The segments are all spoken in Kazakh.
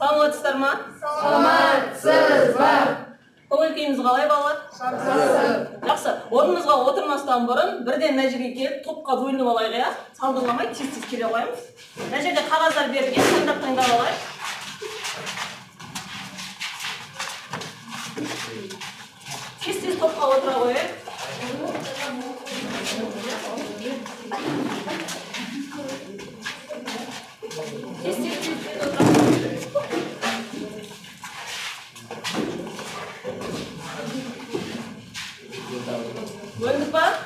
Саламатсыздар ма? Саламатсыз ба? Көңіл-күйіңіз қалай, балалар? Жақсы. Орнымызға отырмастан бұрын бірден мына жерге келіп топқа бөлініп алайық, иә? Салдырламай тез-тез келе қоямыз. Мына жерде қағаздар берілген, таңдап алайық. Тез-тез топқа отыра қояйық. Бөлдік ба?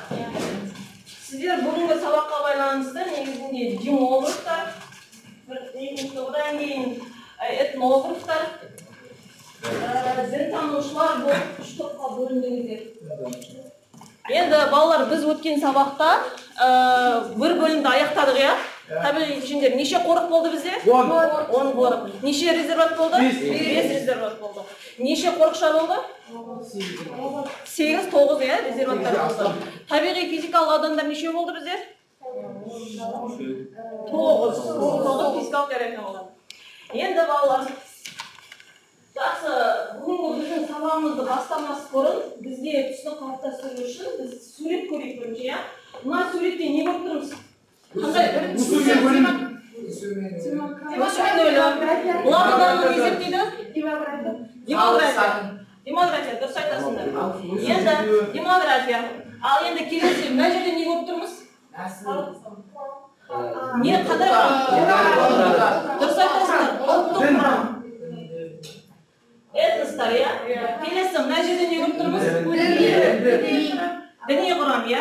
Сіздер бүгінгі сабаққа байланысты негізінде демографтар, одан кейін этнографтар, дінтанушылар болып үш топқа бөліндіңіздер. Енді балалар, біз өткен сабақта бір бөлімді аяқтадық, иә? Табиғи кешендер неше қорық болды бізде? 10 қорық. Неше резерват болды? 5 резерват болды. Неше қорықша болды? 8-9, иә, резерваттар болды. Табиғи физикалық аудандар неше болды бізде? 9 физикалық тарихи аудан. Енді балалар, жақсы, бүгінгі біздің сабағымызды бастамас бұрын бізге түсінік қалыптастыру үшін біз сурет көрейік бірінші, иә? Мына суретте не көріп тұрмыз? Қандай? Өсімен өлі. Бұлардың барлығы не зерттейді? Демография, дұрыс айтасыңдар. Енді демография. Ал енді келесі, мына жерде не көріп тұрмыз? Не қандай құрам? Дұрыс айтасыңдар. Ұлттық құрам. Этностар, иә? Келесі, мына жерде не көріп тұрмыз? Діни құрам, иә?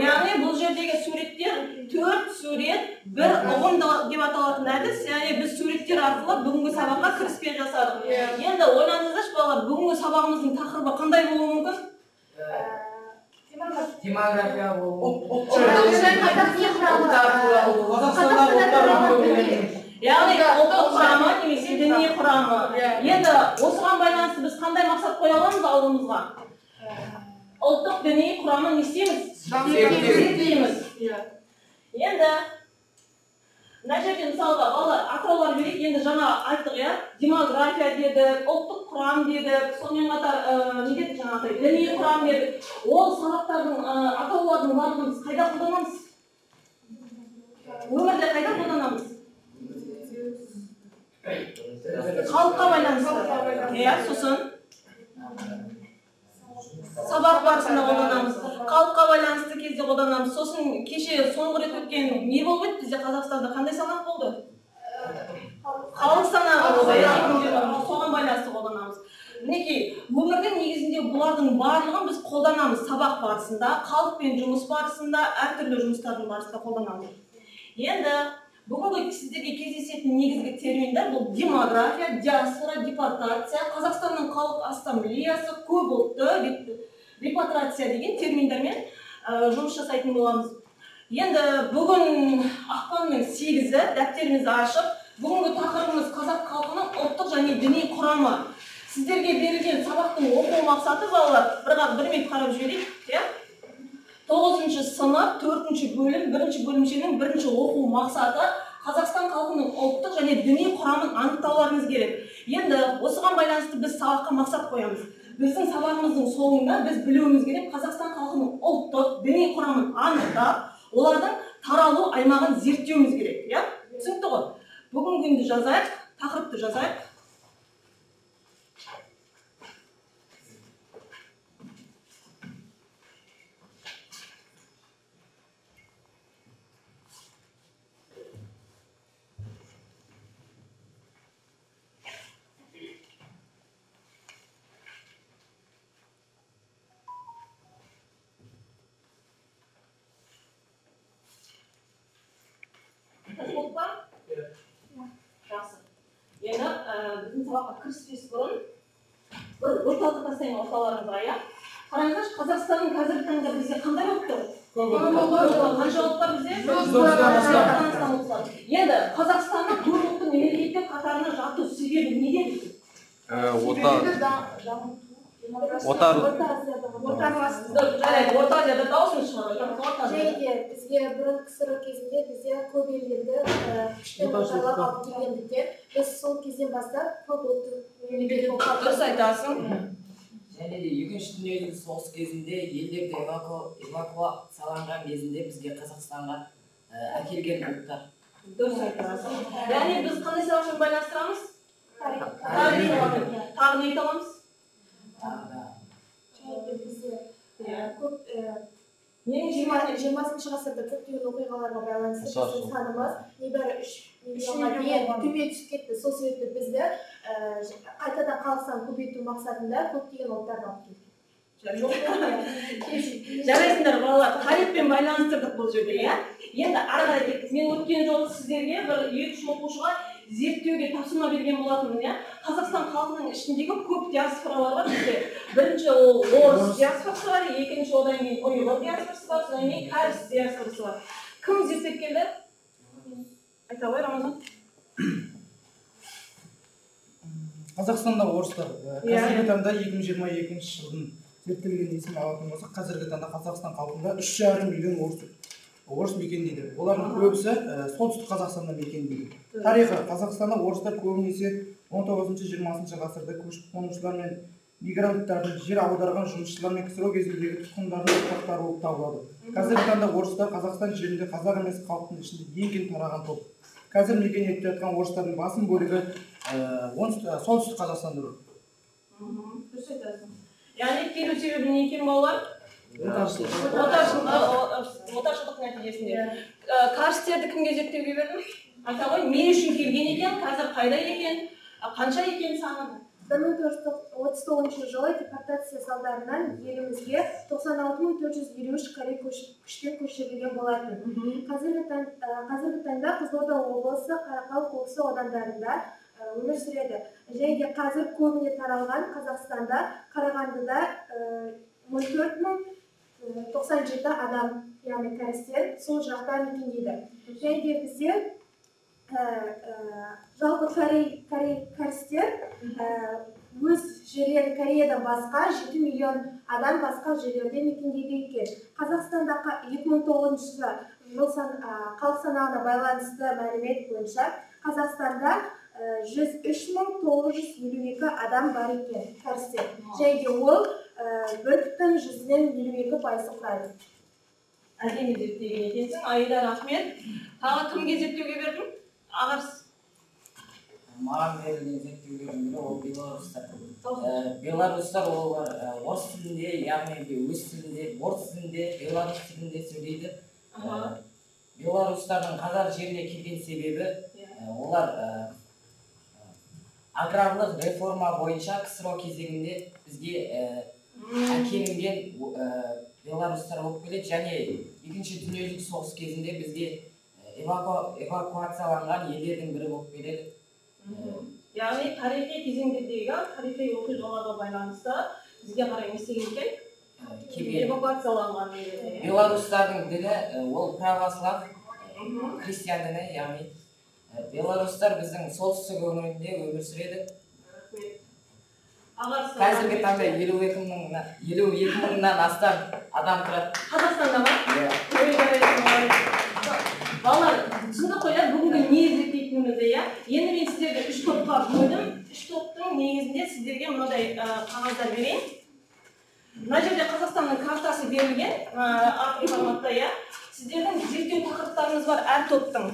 Яғни бұл жердегі суреттер 4 сурет, бір ұғым деп аталатын әдіс. Яғни біз суреттер арқылы бүгінгі сабаққа кіріспе жасадық. Енді ойлаңыздаршы балалар, бүгінгі сабағымыздың тақырыбы қандай болуы мүмкін? Демография болуы. Яғни ұлттық құрамы немесе діни құрамы. Енді осыған байланысты біз қандай мақсат қоя аламыз алдымызға? Ұлттық діни құрамын не істейміз? Зерттейміз. Енді мына жерде мысалға балалар атаулар берейік. Енді жаңа айттық, иә? Демография дедік, ұлттық құрам дедік, сонымен қатар не дедік жаңағыдай діни құрам дедік. Ол сабақтардың атаулардың барлығын біз қайда қолданамыз? Өмірде қайда қолданамыз? Халыққа байланысты. Иә, сосын сабақ барысында қолданамыз, халыққа байланысты кезде қолданамыз. Сосын кеше соңғы рет өткен не болып еді? Бізде Қазақстанда қандай санақ болды? Халық санағы болды, соған байланысты қолданамыз. Мінекей, өмірдің негізінде бұлардың барлығын біз қолданамыз сабақ барысында, халықпен жұмыс барысында, әртүрлі жұмыстардың барысында қолданамыз. Енді бүгінгі сіздерге кездесетін негізгі терминдер бұл демография, диаспора, депортация, Қазақстанның халық ассамблеясы, көпұлтты репатрация деген терминдермен жұмыс жасайтын боламыз. Енді бүгін ақпанның 8-і дәптерімізді ашып, бүгінгі тақырыбымыз қазақ халқының ұлттық және діни құрамы. Сіздерге берілген сабақтың оқу мақсаты балалар, бір минут қарап жіберейік, иә? 9-шы сынып, 4-ші бөлім, 1-ші бөлімшенің 1-ші оқу мақсаты Қазақстан халқының ұлттық және діни құрамын анықтауларыңыз керек. Енді осыған байланысты біз сабаққа мақсат қоямыз. Біздің сабағымыздың соңында біз білуіміз керек Қазақстан халқының ұлттық діни құрамын анықтап, олардың таралу аймағын зерттеуіміз керек, иә? Түсінікті ғой? Бүгінгі күнді жазайық, тақырыпты жазайық. Енді біздің сабаққа кіріспес бұрын бір орталыққа тастайын орталарыңызға, иә? Қараңыздаршы, Қазақстанның қазіргі таңда бізде қандай болып тұр? Қанша ұлт бар бізде? 190. Енді Қазақстанның көпұлтты мемлекеттер қатарына жату себебі неде? Отар. Орта Азияда даусын шығарып Және бізге бұрын КСР кезінде бізде көп елдерді күштеп отарлап алып келгендіктен біз сол кезден бастап көп ұлтты мемлекет болып қалдық. дұрыс айтасың. Және де екінші дүниежүзілік соғыс кезінде елдерді эвакуацияланған кезінде бізге Қазақстанға әкелген ұлттар. Дұрыс айтасың. Яғни біз қандай сабақпен байланыстырамыз? Тағы не айта аламыз? Және бізде көп 20-шы ғасырда көптеген оқиғаларға байланысты біздің санымыз небәрі 3 миллионға дейін төмен түсіп кетті. Сол себепті бізді қайтадан халық санын көбейту мақсатында көптеген ұлттарды алып келді. Жарайсыңдар балалар, тарихпен байланыстырдық бұл жерде, иә? Енді ары қарай кеттік. Мен өткен жолы сіздерге бір 2-3 оқушыға зерттеуге тапсырма берген болатынмын, иә? Қазақстан халқының ішіндегі көп диаспоралар бар бізде. Бірінші ол орыс диаспорасы бар, екінші одан кейін ұйғыр диаспорасы бар, содан кейін кәріс диаспорасы бар. Кім зерттеп келді? Айта ғой, Рамазан. Қазақстанда орыстар. Қазіргі таңда 2022 жылдың зерттелген есім алатын болсақ, қазіргі таңда Қазақстан халқында 3,5 миллион орыс мекендейді. Олардың көбісі солтүстік Қазақстанда мекендейді. Тарихы: Қазақстанда орыстар көбінесе 19-20 ғасырда көшіп-қонушылар мен мигранттардың, жер аударған жұмысшылар мен КСР кезіндегі тұтқындардың ұрпақтары болып табылады. Қазіргі таңда орыстар Қазақстан жерінде қазақ емес халықтың ішінде ең кең тараған топ. Қазір мекен етіп жатқан орыстардың басым бөлігі солтүстік Қазақстанда. Дұрыс айтасың. Яғни келу себебі не екен балалар? Отаршылдық нәтижесінде. Кәрістерді кімге зерттеуге бердің? Айта ғой, мен үшін келген екен, қазір қайда екен, қанша екен саны? 1939 жылы депортация салдарынан елімізге 96.453 корей күштеп көшірілген болатын. Қазіргі таңда Қызылорда облысы, Қарақалық облысы аудандарында өмір сүреді. Және де қазір көбіне таралған Қазақстанда, Қарағандыда 14.097 адам, яғни кәрістер сол жақта мекендейді. Және де бізде жалпы кәрістер өз жерлері Кореядан басқа 7 миллион адам басқа жерлерде мекендейді екен. Қазақстанда 2009 жыл халық санағына байланысты мәлімет бойынша Қазақстанда 103.952 адам бар екен кәрістер. Және де ол 1,152% құрайды. Әдемі зерттеген екенсің. Айдар, рахмет. Тағы кімге зерттеуге бердің? Ағарс. Маған берілген зерттеулердің бірі ол белорустар. Белорустар олар орыс тілінде, яғни өз тілінде, орыс тілінде, белорус тілінде сөйлейді. Белорустардың қазақ жеріне келген себебі олар аграрлық реформа бойынша КСР кезеңінде бізге әкелінген белорустар болып келеді, және екінші дүниежүзілік соғыс кезінде бізге эвакуацияланған елдердің бірі болып келеді. Яғни тарихи кезеңдердегі тарихи оқиғаларға байланысты бізге қарай не істеген екен? Эвакуацияланған елдер. Белорустардың діні ол православ, христиан діні, яғни белорустар біздің солтүстік өңірінде өмір сүреді. Қазіргі таңда 52 мыңнан астам адам тұрады. Қазақстанда ма? Балалар, түсіндік қой, бүгінгі не зерттейтінімізді, иә? Енді мен сіздерді 3 топқа бөлдім. 3 топтың негізінде сіздерге мынадай қағаздар берейін. Мына жерде Қазақстанның картасы берілген, А4 форматта, иә? Сіздердің зерттеу тақырыптарыңыз бар әр топтың.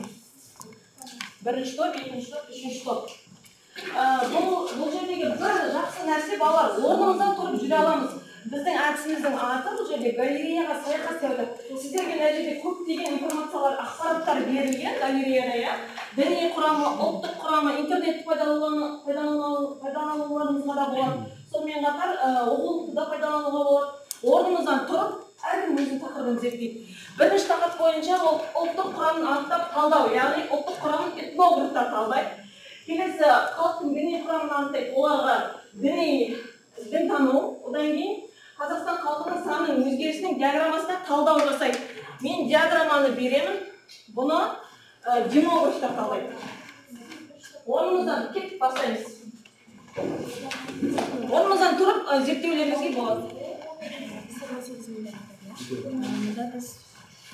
Бірінші топ, екінші топ, үшінші топ. Бұл жердегі бір жақсы нәрсе балалар, орнымыздан тұрып жүре аламыз. Біздің әдісіміздің аты бұл жерде галереяға саяхат деп. Сіздерге мына жерде көптеген информациялар, ақпараттар берілген галереяда. Діни құрамы, ұлттық құрамы, интернетті пайдалануларыңызға да болады. Сонымен қатар оқулықты да пайдалануға болады. Орнымыздан тұрып, әркім өзінің тақырыбын зерттейді. Бірінші тақырып бойынша ол ұлттық құрамын анықтап талдау, яғни ұлттық құрамын этнографтар талдайды. Келесі халықтың діни құрамын анықтайды, оларға дін тану, одан кейін Қазақстан халқының санының өзгерісінің диаграммасына талдау жасайды. Мен диаграмманы беремін, бұны демографтар талдайды. Орнымыздан кетіп бастаймыз. Орныңыздан тұрып зерттеулеріңізге болады. Мұнда біз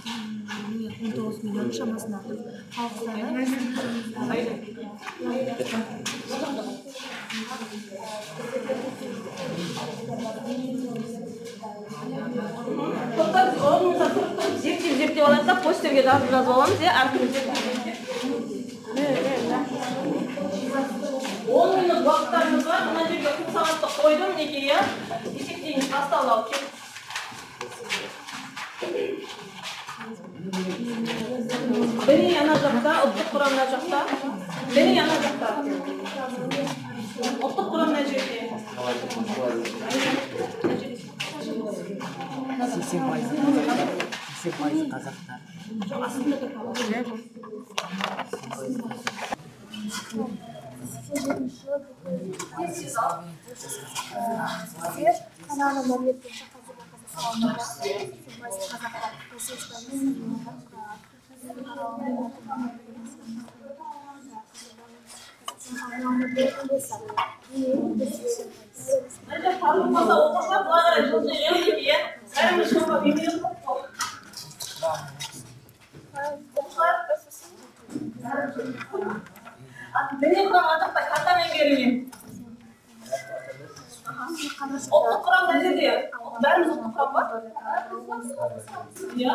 19 миллион шамасында халық саны. Орныңыздан тұрып зерттеп алайық, постерге жазып аламыз, әркім зерттеп. 10 минут уақыттарыңыз бар, мына жерге қол сағатты қойдым, неге есептейміз, басталау кеп. Бeni ана жақта, ұлттық құрам мына жақта. Бeni ана жақта. Ұлттық құрам мына жерде. 80% қазақтар. Каналның мәлімет бойынша Ұлттық құрам мына жерде. Бәріміз ұлттық құрам бар? Иә.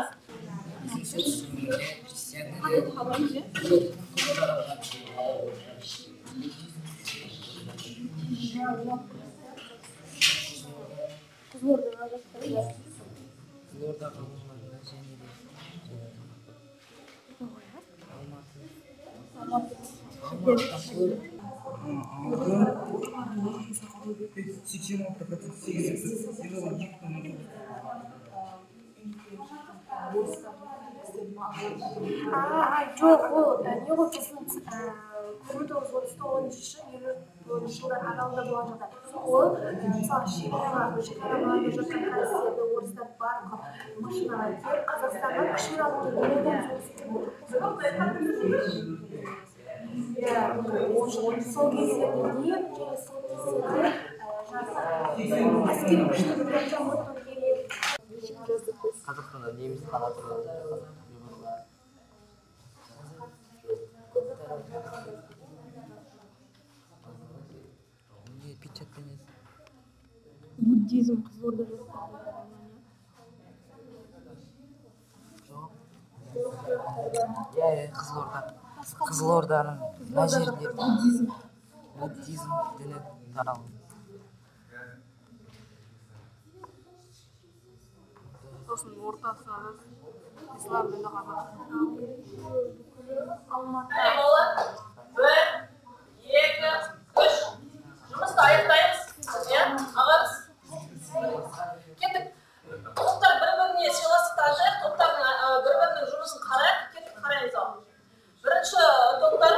Жоқ, ол не ғой біздің 1939 жылдар аралығында болған жағдай. Ол мысалы шекараға барып жатқан Россияда орыстар барып машинаға келіп Қазақстанға күшпен алып келген. Сол кездерде және сол кездерде әскери күшті Қазақстанда неміс қана тұрады. Буддизм Қызылорда Қызылорда. Қызылорданың мына жерлерінде буддизм діні таралды. Сосын ортасына ислам діні ғана. Алматы. 1, 2, 3. Жұмысты аяқтаймыз. Ағамыз. Кеттік. Топтар бір-біріне сыйластықты ашайық. Топтардың бір-бірінің жұмысын қарайық. Кеттік қараймыз ал. Бірінші топтар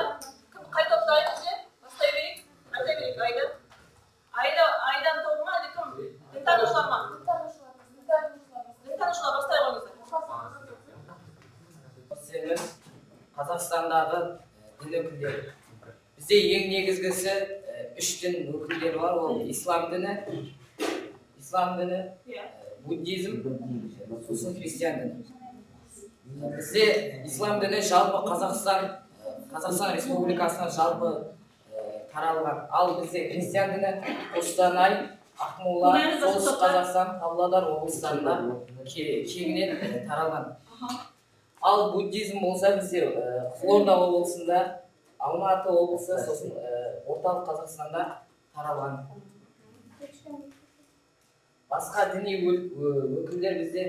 қай топты айтып бастай берейік. Айта берейік Айдан. Айдан тобы ма әлде кім? Дінтанушылар ма? Дінтанушылар бастай қойыңыздар. Сенің Қазақстандағы дін өкілдері. Бізде ең негізгісі 3 дін өкілдері бар, ол ислам діні, буддизм, сосын христиан діні. Бізде ислам діні жалпы Қазақстан Республикасынан жалпы таралған. Ал бізде христиан діні Қостанай, Ақмола, Солтүстік Қазақстан, Павлодар облыстарында кеңінен таралған. Ал буддизм болса бізде Қызылорда облысында, Алматы облысы, сосын орталық Қазақстанда таралған. Басқа діни өкілдер бізде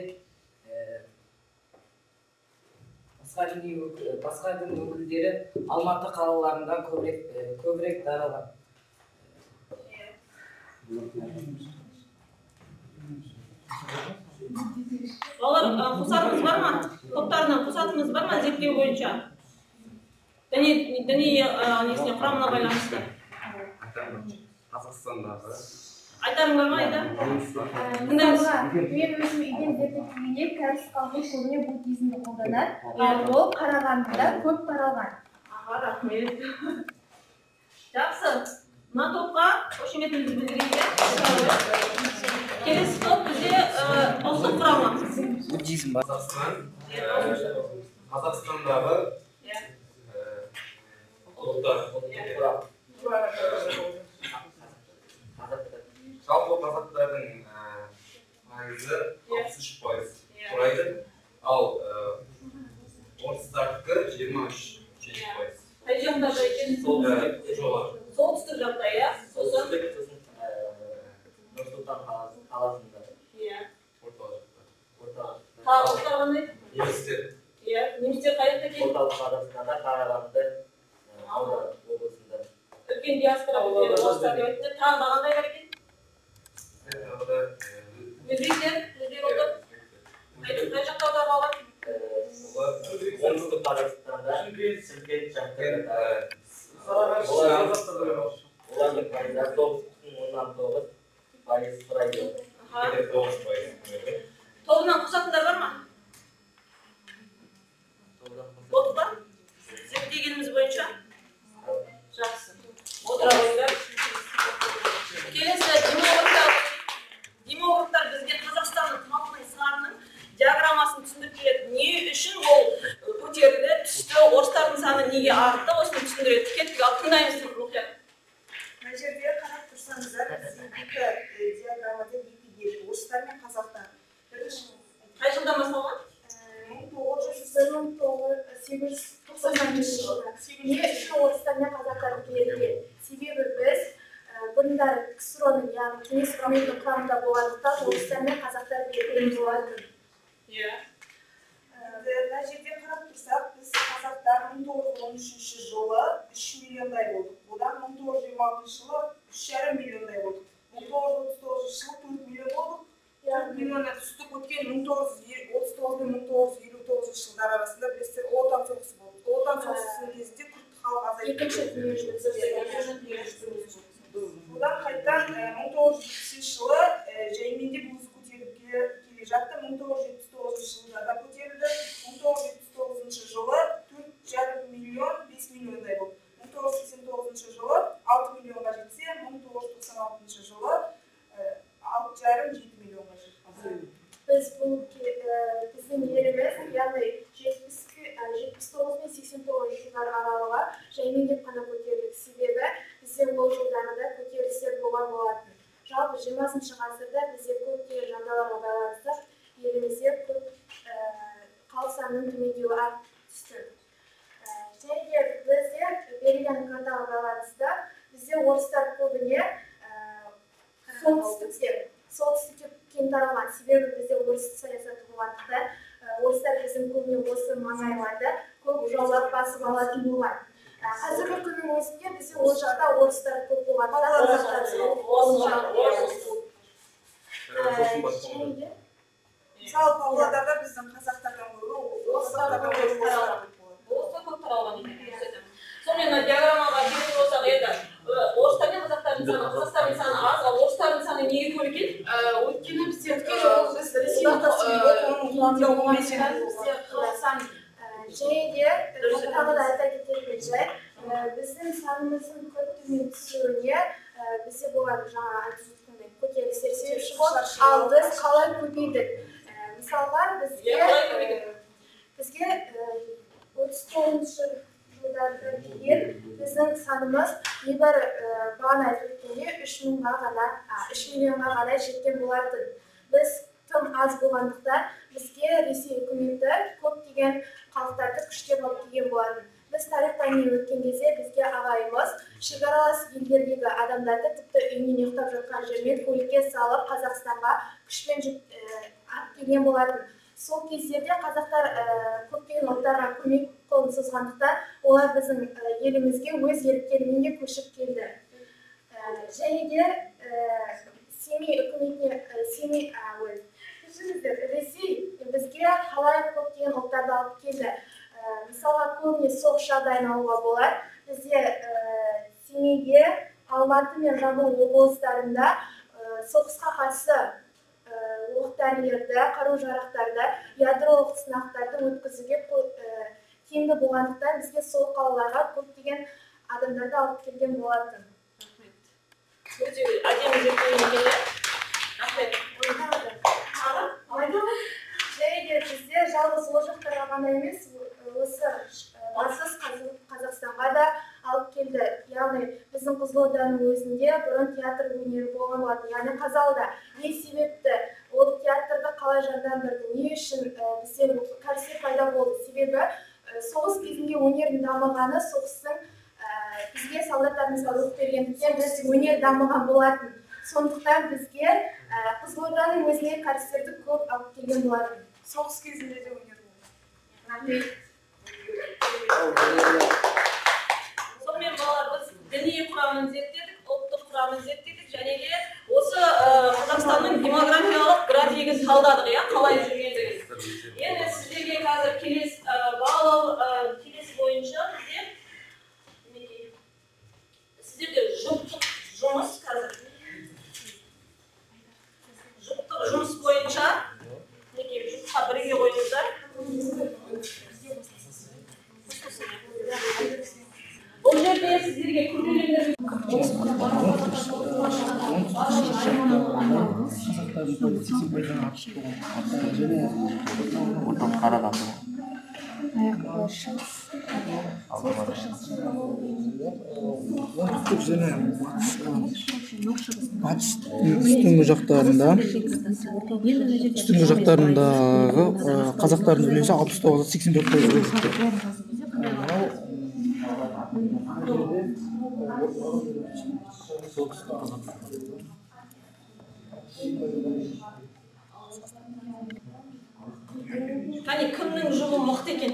басқа дін өкілдері Алматы қалаларында көбірек таралған. Олар қосатымыз бар ма? Топтарынан қосатымыз бар ма зерттеу бойынша? Діни құрамына байланысты. Қазақстандағы. Айтарың бар ма, Айда? Мен өзім үйден зерттегенде кәріс халқы көбіне буддизмді қолданады. Ол Қарағандыда көп таралған. Аға, рахмет. Жақсы. Мына топқа қошеметімізді білдірейік. Келесі топ бізде ұлттық құрама. Буддизм бар. Қазақстандағы ұлттар. Жалпы қазақтардың пайызы 63% құрайды, ал орыстардікі 23%. Қай жағында екен? Солтүстік жақта, иә? Солтүстік Нұр-Сұлтан қаласында. Иә. Орталық жақта. Қалалықтар қандай? Немістер. Иә, немістер қай жақта екен? Орталық Қазақстанда, Қарағанды облысында. Үлкен диаспора орыстар деп айтты. Тағы да қандай бар екен? Өзбектер отыр. Қай жақта аударып Оңтүстік Қазақстанда, Шымкент жақта. Олардың пайыздары 9,9% құрайды. Тобынан қосатындар бар ма? Болды ба? Зерттегеніміз бойынша? Жақсы. Отыра қойыңдар. Келесі демографтар бізге Қазақстанның халқының санының диаграммасын түсіндіріп келеді. Не үшін ол көтерілді, түсті, орыстардың саны неге артты, осыны түсіндіреді. Кеттік, ал тыңдаймыз мұқият. Мына жерде қарап тұрсаңыздар, екі диаграммада екі ел, орыстар мен қазақтар. Қай жылдан басталған? 1998 жылы. Не үшін орыстар мен қазақтар келген? Себебі біз бұрындары КСРО-ның, яғни кеңес үкіметінің құрамында болғандықтан орыстар мен қазақтар белгілі болатын. Иә. Мына жерде қарап тұрсақ, біз қазақтар 1913 жылы 3 миллиондай болдық. Одан 1926 жылы 3,5 миллиондай болдық. 1939 жылы 4 миллион болдық. 4 миллионға түстік. Өткен 1939 мен 1959 жылдар арасында білесіздер ұлы отан соғысы болды. Ұлы отан соғысының кезінде күрд халық азайып Екінші дүниежүзілік одан қайтадан 1970 жылы жайменде бұл көтеріліп келе жатты. 1979 жылдарда көтерілді. 1979 жылы 4,5 миллион 5 миллиондай болды. 1989 жылы 6 миллионға жетсе, 1996 жылы 6,5-7 миллионға жетті. Біз бұл біздің еліміз, яғни 79 мен 89 жылдар аралығы жаймен деп қана көтерілді. Себебі бізде ол жылдарында көтерілістер болған болатын. Жалпы 20 ғасырда бізде көптеген жағдайларға байланысты елімізде көп халық санының төмендеуі артып түсті. Және бізде берілген картаға байланысты бізде орыстар көбіне солтүстікте кең таралған. Себебі бізде орыс саясаты болғандықтан орыстар біздің көбіне осы маңайларда көп жаулап басып алатын болған. Қазіргі күннің өзінде бізде ол жақта орыстар көп болғандықтан Мысалы, Павлодарда біздің қазақтардан гөрі орыстардан гөрі Орыстар көп таралған екен. Сонымен диаграммаға келетін болсақ, енді орыстар мен қазақтардың саны аз, ал орыстардың саны неге көп екен? өйткені бізде және де тағы да айта кететін жай, біздің санымыздың көп төмен түсуіне бізде болған жаңа айтып өткендей көтерілістер себепші болды, ал біз қалай көбейдік? Мысалға бізге 39 жылдардан кейін біздің санымыз небәрі бағана айтып өткендей 3 миллионға ғана жеткен болатын. Біз тым аз болғандықтан бізге Ресей үкіметі көптеген халықтарды күштеп алып келген болатын. Біз тарих пәнінен өткен кезде бізге ағайымыз шекаралас елдердегі адамдарды тіпті үйінен ұйықтап жатқан жермен көлікке салып Қазақстанға күшпен алып келген болатын. Сол кездерде қазақтар көптеген ұлттарға көмек қолын созғандықтан олар біздің елімізге өз еріктерімен көшіп келді. Және де Семей үкіметіне Ресей бізге қалай көптеген ұлттарды алып келді. Мысалға көбіне соғыс жағдайын алуға болады. Бізде Семейге, Алматы мен Жамбыл облыстарында соғысқа қарсы оқ-дәрілерді, қару-жарақтарды, ядролық сынақтарды өткізуге тиімді болғандықтан бізге сол қалаларға көптеген адамдарды алып келген болатын. Өте әдемі зерттеген екен, иә? Рахмет. Және бізде жалғыз ол жақтарға ғана емес, осы батыс Қазақстанға да алып келді. Яғни біздің Қызылорданың өзінде бұрын театр өнері болған болатын. Яғни Қазалыда не себепті ол театрды қалай жандандырды, не үшін бізде кәрістер пайда болды? Себебі соғыс кезінде өнердің дамығаны соғыстың бізге солдаттарымызға рух бергендіктен біз өнер дамыған болатын. Сондықтан бізге Қызылорданың өзіне кәрістерді көп алып келген болатын. Соғыс кезінде де өнер болды. Сонымен балалар, біз діни құрамын зерттедік, ұлттық құрамын зерттедік, және де осы Қазақстанның демографиялық графигін талдадық, иә, қалай жүргендігін. Енді сіздерге қазір келесі бойынша сіздерде жұптық жұмыс қазір. Жұптық жұмыс бойынша жұптқа бірге қойыңыздар. Бұл жерде сіздерге күрделендіріп оңтүстік және үстіңгі жақтарындағы қазақтардың үлесі 69-84%. Кәне кімнің жұлы мықты екен?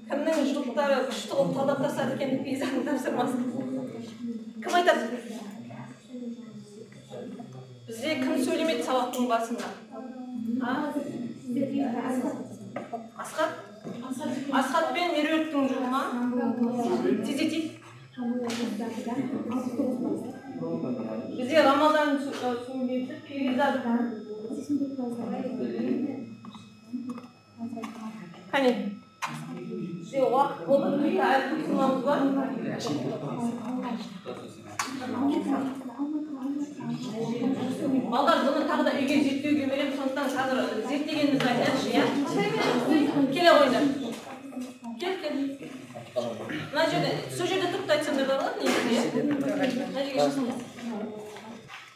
Кімнің жұлықтары күшті қылып талдап тастады екен пейзаның тапсырмасын? Кім айтады? Бізде кім сөйлемеді сабақтың басында? Асхат? Асхат пен Меруерттің жұлы ма? Тезетейік. Бізде Рамазан сөйледі, Перизат. Қане, бізде уақыт болды, әрі тұтынамыз бар. Балдар, бұны тағы да үйге зерттеуге берем, сондықтан қазір зерттегенімізді айтайықшы, иә? Келе қойыңдар. Кел. Мына жерде, сол жерде тұрып айтсаңдар бар ғой, негізінде? Мына жерге шықсыңдар.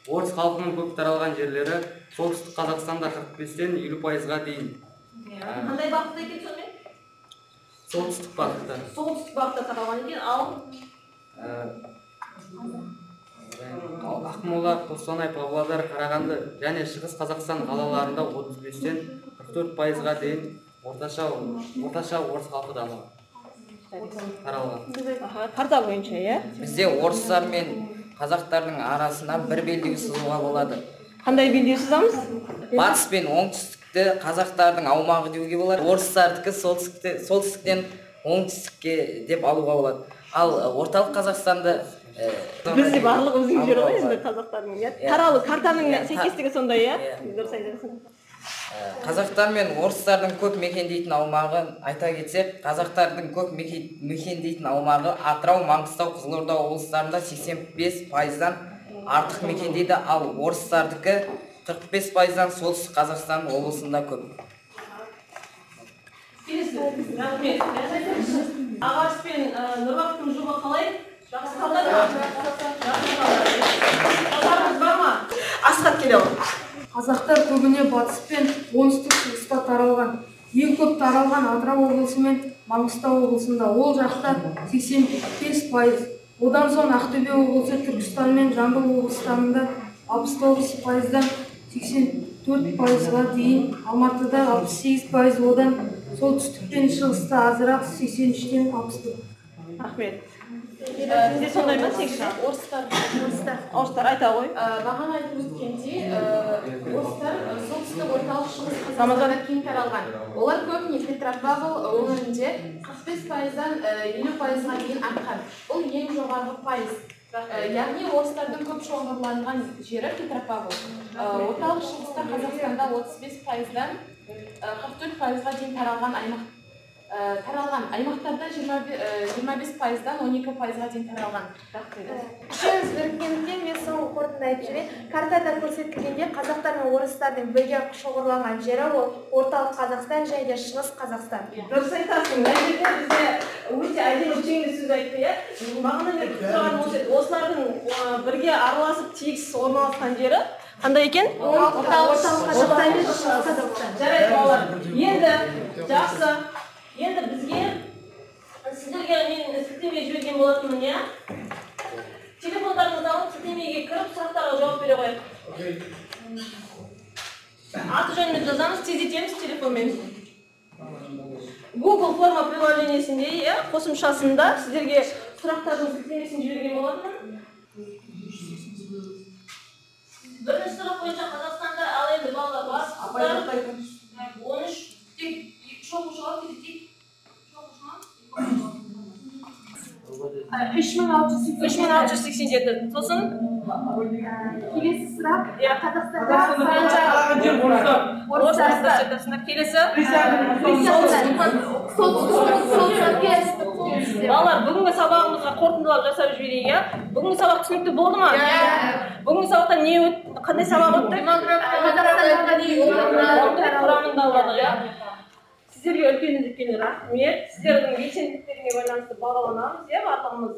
Орыс халқының көп таралған жерлері солтүстік Қазақстанда 45-тен 50%-ға дейін. Қандай бағытта екен сонымен? Солтүстік бағытта. Солтүстік бағытта таралған екен, ал? Ақмола, Қостанай, Павлодар, Қарағанды және Шығыс Қазақстан қалаларында 35-тен 44%-ға дейін орташа орыс халқы таралған. Карта бойынша, иә? Бізде орыстар мен қазақтардың арасына бір белдеу сызуға болады. Қандай белдеу сызамыз? Батыс пен оңтүстікті қазақтардың аумағы деуге болады. Орыстардікі солтүстіктен оңтүстікке деп алуға болады. Ал орталық Қазақстанды бізде барлық өзің жүр ғой енді қазақтардың, иә? Таралу картаның сәйкестігі сондай, иә? Дұрыс айтасың. Қазақтар мен орыстардың көп мекендейтін аумағы айта кетсек, қазақтардың көп мекендейтін аумағы Атырау, Маңғыстау, Қызылорда облыстарында 85%-дан артық мекендейді, ал орыстардікі 45%-дан солтүстік Қазақстан облысында көп. Рахмет. Ағаш пен Нұрбақтың жұбы қалай? Жақсы қалдар ма? Асхат келе ғой. Қазақтар көбіне батыс пен оңтүстік шығыста таралған. Ең көп таралған Атырау облысы мен Маңғыстау облысында, ол жақта 85%. Одан соң Ақтөбе облысы, Түркістан мен Жамбыл облыстарында 69%-дан 84%-ға дейін, Алматыда 68%, одан солтүстік пен шығыста азырақ 83-тен 64%. Рахмет. Сізде сондай ма, секші? Орыстар айта ғой. Бағана айтып өткендей, орыстар солтүстік орталық шығыс Қазақстанда кең таралған. Олар көбіне Петропавл өңірінде 45%-дан 50%-ға дейін артқан. Бұл ең жоғарғы пайыз. Яғни орыстардың көп шоғырланған жері Петропавл. Орталық шығыста Қазақстанда 35%-дан 44%-ға дейін таралған аймақ таралған. Аймақтарда 25%-дан 12%-ға дейін таралған. Үшеуміз біріккендіктен мен соңғы қорытынды айтып жіберейін. Картада көрсетілгендей, қазақтар мен орыстардың бірге шоғырланған жері ол орталық Қазақстан және шығыс Қазақстан. Дұрыс айтасың. Мына жерде бізде өте әдемі түйінді сөз айтты, иә. Бағана мен сұраған осылардың бірге араласып тегіс орналасқан жері қандай екен? Орталық Қазақстан мен шығыс Қазақстан. Жарайды, балалар. Енді жақсы. Енді бізге сіздерге мен сілтеме жіберген болатынмын, иә? Телефондарыңызды алып сілтемеге кіріп сұрақтарға жауап бере қояйық. Аты жөнімізді жазамыз, тездетеміз телефонмен. Google форма приложениесінде, иә, қосымшасында сіздерге сұрақтардың сілтемесін жіберген болатынмын. Бірінші сұрақ бойынша Қазақстанда ал енді балалар бар. 13 тек шоқушыға кездейік. 3687. Сосын Келесі сұрақ Қазақстанда келесі балалар, бүгінгі сабағымызға қорытындылап жасап жіберейік, иә? Бүгінгі сабақ түсінікті болды ма? Бүгінгі сабақта не өтті? Қандай сабақ өтті? Құрамында болады, иә? Сіздерге үлкен рахмет. Сіздердің белсенділіктеріне байланысты бағаланамыз, иә, барлығымыз.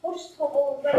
Қош сау болыңыздар.